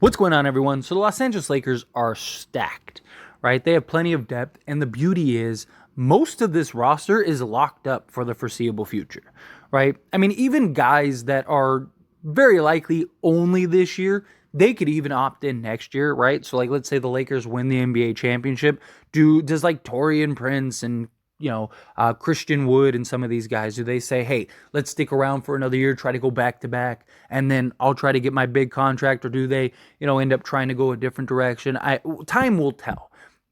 What's going on, everyone? So the Los Angeles Lakers are stacked, right? They have plenty of depth, and the beauty is most of this roster is locked up for the foreseeable future, right? I mean, even guys that are very likely only this year, they could even opt in next year, right? So, like, let's say the Lakers win the NBA championship. Does like Torian Prince and Christian Wood and some of these guys, do they say, hey, let's stick around for another year, try to go back to back, and then I'll try to get my big contract, or do they, end up trying to go a different direction? Time will tell.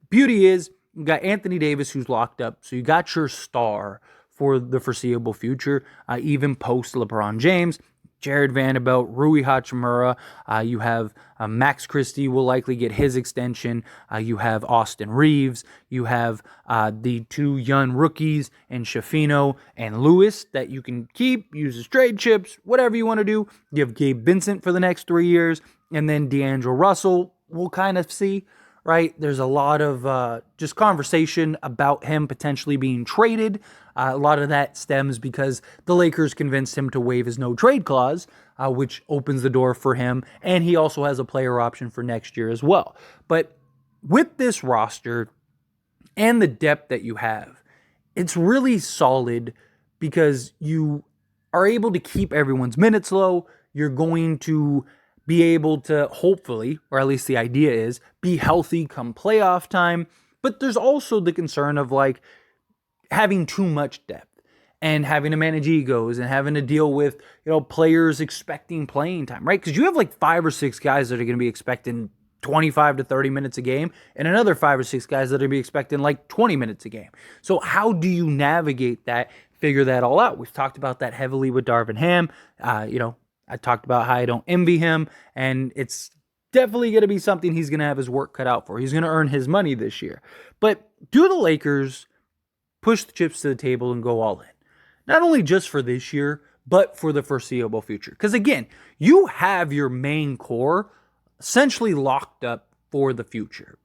Beauty is, you got Anthony Davis who's locked up, so you got your star for the foreseeable future, even post LeBron James. Jared Vanderbilt, Rui Hachimura. You have Max Christie will likely get his extension. You have Austin Reeves. You have the two young rookies and Shafino and Lewis that you can keep, use as trade chips, whatever you want to do. You have Gabe Vincent for the next 3 years. And then D'Angelo Russell, we'll kind of see, right? There's a lot of just conversation about him potentially being traded. A lot of that stems because the Lakers convinced him to waive his no-trade clause, which opens the door for him, and he also has a player option for next year as well. But with this roster and the depth that you have, it's really solid because you are able to keep everyone's minutes low. You're going to be able to, hopefully, or at least the idea is, be healthy come playoff time. But there's also the concern of, like, having too much depth and having to manage egos and having to deal with, players expecting playing time, right? Because you have like 5 or 6 guys that are going to be expecting 25 to 30 minutes a game, and another 5 or 6 guys that are going to be expecting like 20 minutes a game. So how do you navigate that, figure that all out? We've talked about that heavily with Darvin Ham. I talked about how I don't envy him, and it's definitely going to be something he's going to have his work cut out for. He's going to earn his money this year. But do the Lakers push the chips to the table and go all in? Not only just for this year, but for the foreseeable future. Because again, you have your main core essentially locked up for the future,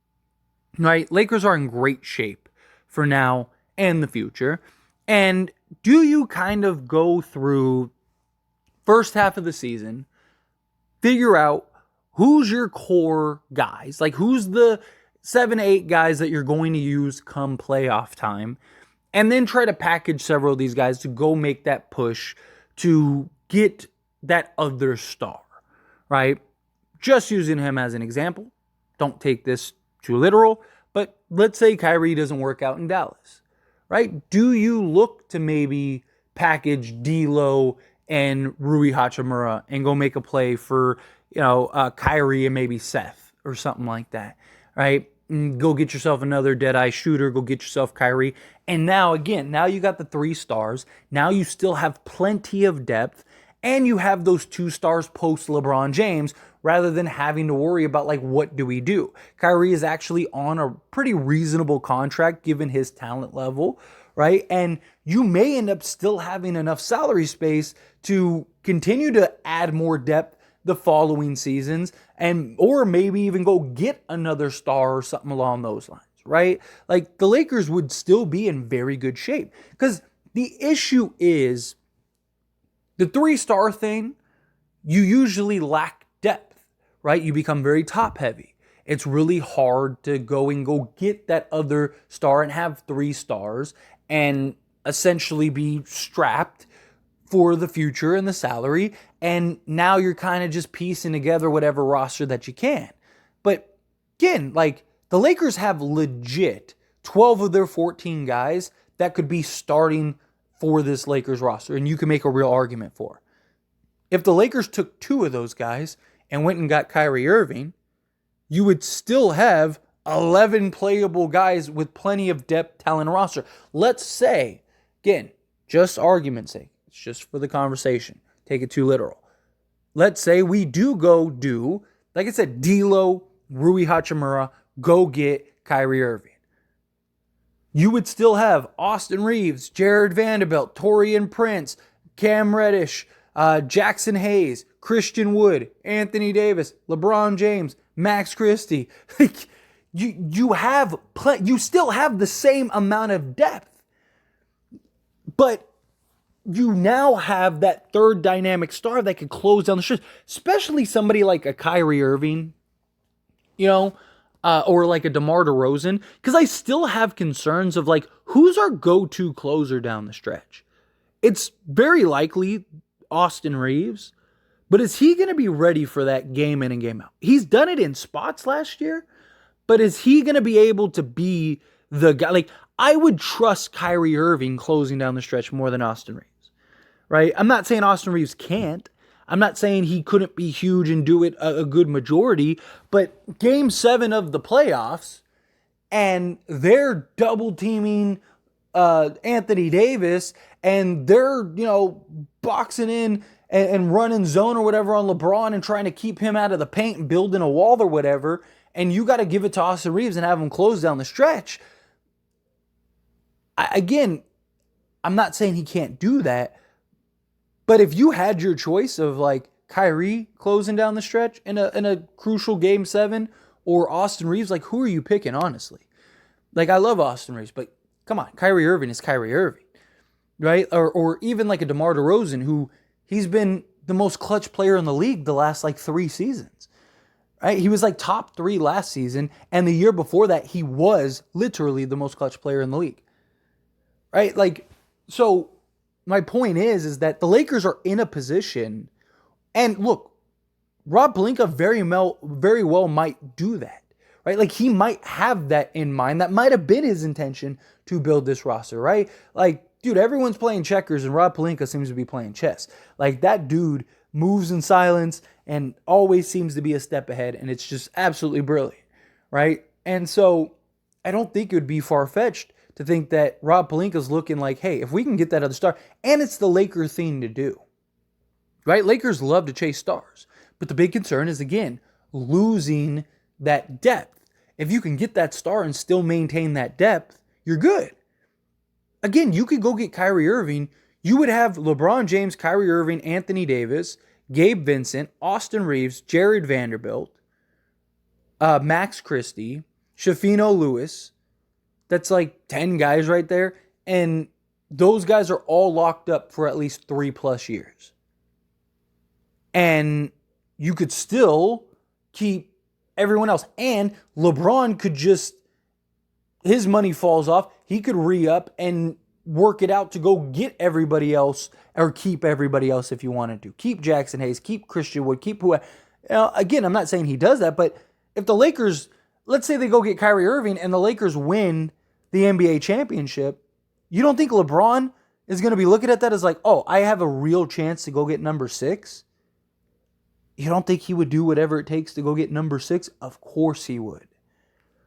right? Lakers are in great shape for now and the future. And do you kind of go through first half of the season, figure out who's your core guys, like who's the 7, 8 guys that you're going to use come playoff time, and then try to package several of these guys to go make that push to get that other star, right? Just using him as an example. Don't take this too literal, but let's say Kyrie doesn't work out in Dallas, right? Do you look to maybe package D'Lo and Rui Hachimura and go make a play for, Kyrie and maybe Seth or something like that, right? Go get yourself another dead-eye shooter. Go get yourself Kyrie. And now you got the 3 stars. Now you still have plenty of depth. And you have those 2 stars post LeBron James rather than having to worry about, like, what do we do? Kyrie is actually on a pretty reasonable contract given his talent level, right? And you may end up still having enough salary space to continue to add more depth the following seasons, or maybe even go get another star or something along those lines, right? Like, the Lakers would still be in very good shape, because the issue is the 3-star thing, you usually lack depth, right? You become very top heavy. It's really hard to go get that other star and have 3 stars and essentially be strapped for the future and the salary, and now you're kind of just piecing together whatever roster that you can. But again, like, the Lakers have legit 12 of their 14 guys that could be starting for this Lakers roster, and you can make a real argument for. If the Lakers took 2 of those guys and went and got Kyrie Irving, you would still have 11 playable guys with plenty of depth, talent, roster. Let's say, again, just argument's sake, it's just for the conversation, take it too literal. Let's say we do, like I said, D'Lo, Rui Hachimura, go get Kyrie Irving. You would still have Austin Reeves, Jared Vanderbilt, Torian Prince, Cam Reddish, Jackson Hayes, Christian Wood, Anthony Davis, LeBron James, Max Christie. Like, you still have the same amount of depth, but you now have that third dynamic star that could close down the stretch, especially somebody like a Kyrie Irving you know, or like a DeMar DeRozan, because I still have concerns of like, who's our go-to closer down the stretch? It's very likely Austin Reeves, but is he going to be ready for that game in and game out? He's done it in spots last year, but is he going to be able to be the guy? Like, I would trust Kyrie Irving closing down the stretch more than Austin Reeves, right? I'm not saying Austin Reeves can't. I'm not saying he couldn't be huge and do it a good majority, but game 7 of the playoffs, and they're double teaming Anthony Davis, and they're, boxing in and running zone or whatever on LeBron and trying to keep him out of the paint and building a wall or whatever, and you got to give it to Austin Reeves and have him close down the stretch. I'm not saying he can't do that, but if you had your choice of like Kyrie closing down the stretch in a crucial game 7 or Austin Reeves, like who are you picking, honestly? Like, I love Austin Reeves, but come on, Kyrie Irving is Kyrie Irving, right? Or even like a DeMar DeRozan, who he's been the most clutch player in the league the last like 3 seasons, right? He was like top 3 last season, and the year before that, he was literally the most clutch player in the league, right? Like, so my point is that the Lakers are in a position, and look, Rob Pelinka very well might do that, right? Like, he might have that in mind. That might have been his intention to build this roster, right? Like, dude, everyone's playing checkers, and Rob Pelinka seems to be playing chess. Like, that dude moves in silence and always seems to be a step ahead, and it's just absolutely brilliant, right? And so I don't think it would be far-fetched to think that Rob Pelinka's looking like, hey, if we can get that other star, and it's the Laker thing to do, right? Lakers love to chase stars, but the big concern is, again, losing that depth. If you can get that star and still maintain that depth, you're good. Again, you could go get Kyrie Irving. You would have LeBron James, Kyrie Irving, Anthony Davis, Gabe Vincent, Austin Reeves, Jared Vanderbilt, Max Christie, Shafino Lewis. That's like 10 guys right there. And those guys are all locked up for at least 3+ years. And you could still keep everyone else. And LeBron could just, his money falls off. He could re-up and work it out to go get everybody else, or keep everybody else if you wanted to. Keep Jackson Hayes, keep Christian Wood, keep who. Again, I'm not saying he does that, but if the Lakers, let's say they go get Kyrie Irving and the Lakers win the NBA championship, you don't think LeBron is going to be looking at that as like, oh, I have a real chance to go get number 6? You don't think he would do whatever it takes to go get number 6? Of course he would,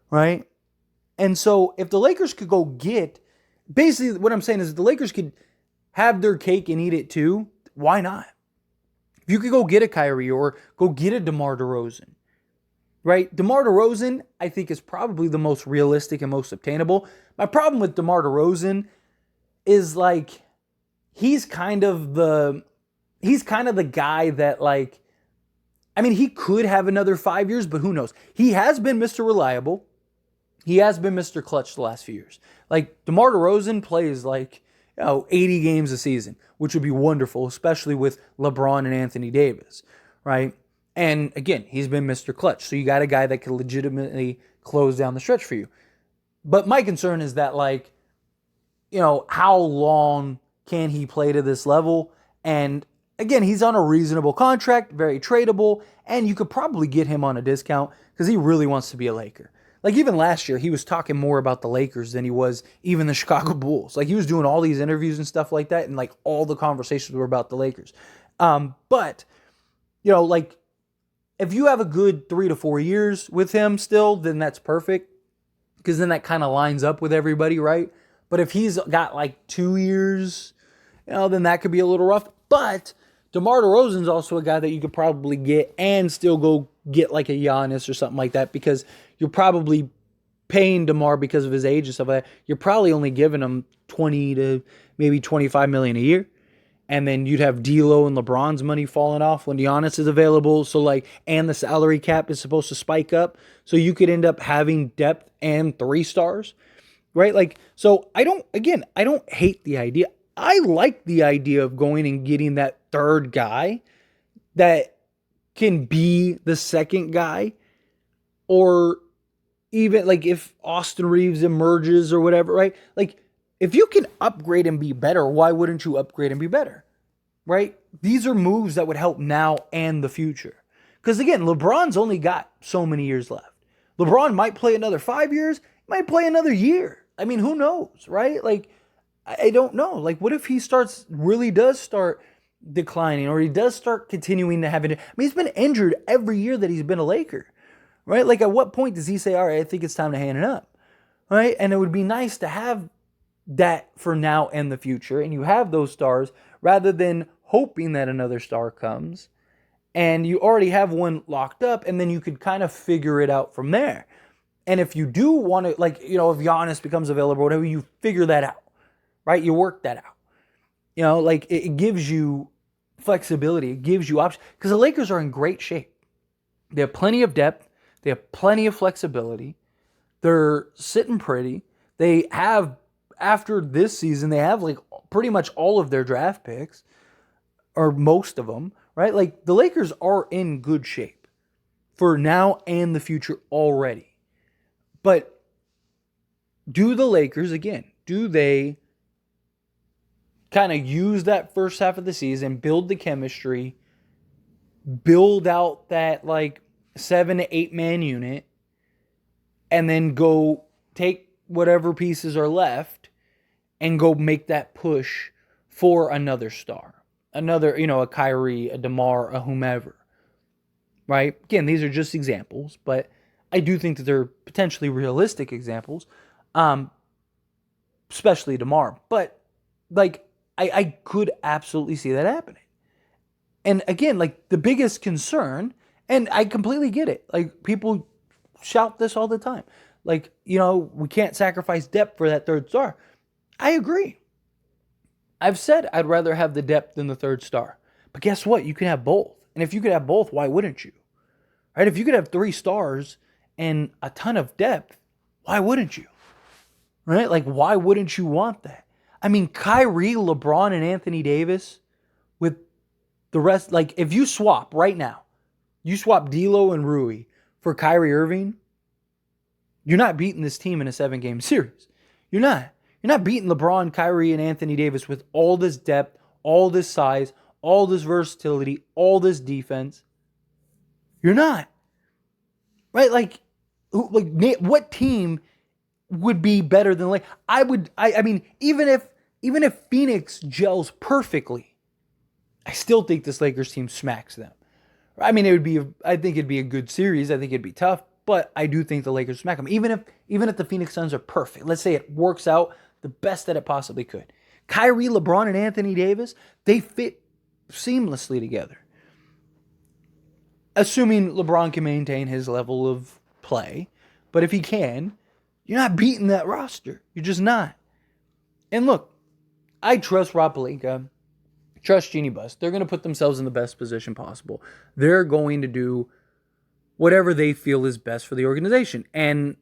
right? And so if the Lakers could go get, basically what I'm saying is if the Lakers could have their cake and eat it too, why not? If you could go get a Kyrie or go get a DeMar DeRozan, right? DeMar DeRozan, I think, is probably the most realistic and most obtainable. My problem with DeMar DeRozan is like, he's kind of the guy that, like, I mean, he could have another 5 years, but who knows? He has been Mr. Reliable. He has been Mr. Clutch the last few years. Like, DeMar DeRozan plays like 80 games a season, which would be wonderful, especially with LeBron and Anthony Davis, right? And again, he's been Mr. Clutch. So you got a guy that can legitimately close down the stretch for you. But my concern is that, like, how long can he play to this level? And again, he's on a reasonable contract, very tradable, and you could probably get him on a discount because he really wants to be a Laker. Like, even last year, he was talking more about the Lakers than he was even the Chicago Bulls. Like, he was doing all these interviews and stuff like that, and like all the conversations were about the Lakers. But like, if you have a good 3 to 4 years with him still, then that's perfect, because then that kind of lines up with everybody, right? But if he's got like 2 years, then that could be a little rough. But DeMar DeRozan's also a guy that you could probably get and still go get like a Giannis or something like that, because you're probably paying DeMar because of his age and stuff like that. You're probably only giving him 20 to maybe 25 million a year. And then you'd have D'Lo and LeBron's money falling off when Giannis is available. So like, and the salary cap is supposed to spike up. So you could end up having depth and 3 stars, right? Like, so I don't hate the idea. I like the idea of going and getting that third guy that can be the second guy or even like if Austin Reeves emerges or whatever, right? Like if you can upgrade and be better, why wouldn't you upgrade and be better? Right? These are moves that would help now and the future. Because again, LeBron's only got so many years left. LeBron might play another 5 years, might play another year. I mean, who knows, right? Like, I don't know. Like, what if he really does start declining, or he does start continuing to have it? I mean, he's been injured every year that he's been a Laker, right? Like, at what point does he say, all right, I think it's time to hand it up, right? And it would be nice to have that for now and the future, and you have those stars rather than hoping that another star comes and you already have one locked up, and then you could kind of figure it out from there. And if you do want to, like, if Giannis becomes available, whatever, you figure that out, right? You work that out. Like, it gives you flexibility. It gives you options. Because the Lakers are in great shape. They have plenty of depth. They have plenty of flexibility. They're sitting pretty. They have, after this season, they have, like, pretty much all of their draft picks, or most of them, right? Like, the Lakers are in good shape for now and the future already. But do the Lakers, again, do they kind of use that first half of the season, build the chemistry, build out that, like, 7 to 8 man unit, and then go take whatever pieces are left and go make that push for another star? Another, a Kyrie, a DeMar, a whomever, right? Again, these are just examples, but I do think that they're potentially realistic examples, especially DeMar. But, like, I could absolutely see that happening. And again, like, the biggest concern, and I completely get it, like, people shout this all the time, like, we can't sacrifice depth for that third star. I agree. I've said I'd rather have the depth than the third star. But guess what? You can have both. And if you could have both, why wouldn't you? Right? If you could have 3 stars and a ton of depth, why wouldn't you? Right? Like, why wouldn't you want that? I mean, Kyrie, LeBron, and Anthony Davis with the rest. Like, if you swap right now, you swap D'Lo and Rui for Kyrie Irving, you're not beating this team in a 7-game series. You're not. You're not beating LeBron, Kyrie, and Anthony Davis with all this depth, all this size, all this versatility, all this defense. You're not. Right? Like what team would be better than, like, I mean, even if Phoenix gels perfectly, I still think this Lakers team smacks them. I mean, I think it'd be a good series. I think it'd be tough, but I do think the Lakers smack them. Even if the Phoenix Suns are perfect, let's say it works out the best that it possibly could. Kyrie, LeBron, and Anthony Davis, they fit seamlessly together. Assuming LeBron can maintain his level of play. But if he can, you're not beating that roster. You're just not. And look, I trust Rob Pelinka, trust Jeannie Buss. They're going to put themselves in the best position possible. They're going to do whatever they feel is best for the organization. And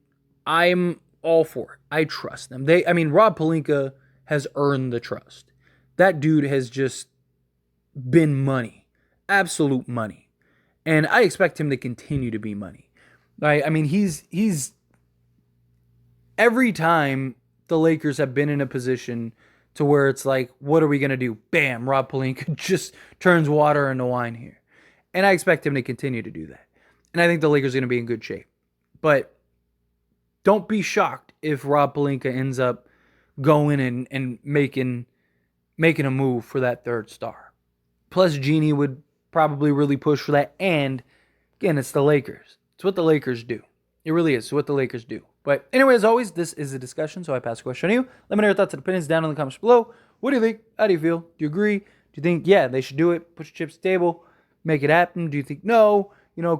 I'm all for it. I trust them. Rob Pelinka has earned the trust. That dude has just been money. Absolute money. And I expect him to continue to be money. Right? I mean, he's every time the Lakers have been in a position to where it's like, what are we going to do? Bam, Rob Pelinka just turns water into wine here. And I expect him to continue to do that. And I think the Lakers are going to be in good shape. But don't be shocked if Rob Pelinka ends up going and making a move for that third star. Plus, Jeannie would probably really push for that. And, again, it's the Lakers. It's what the Lakers do. It really is. It's what the Lakers do. But anyway, as always, this is a discussion, so I pass the question on you. Let me know your thoughts and opinions down in the comments below. What do you think? How do you feel? Do you agree? Do you think, yeah, they should do it? Put your chips to the table. Make it happen? Do you think, no,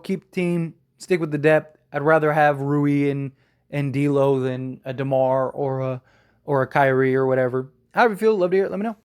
keep the team, stick with the depth? I'd rather have Rui and D'Lo than a DeMar or a Kyrie or whatever. How do you feel? Love to hear it. Let me know.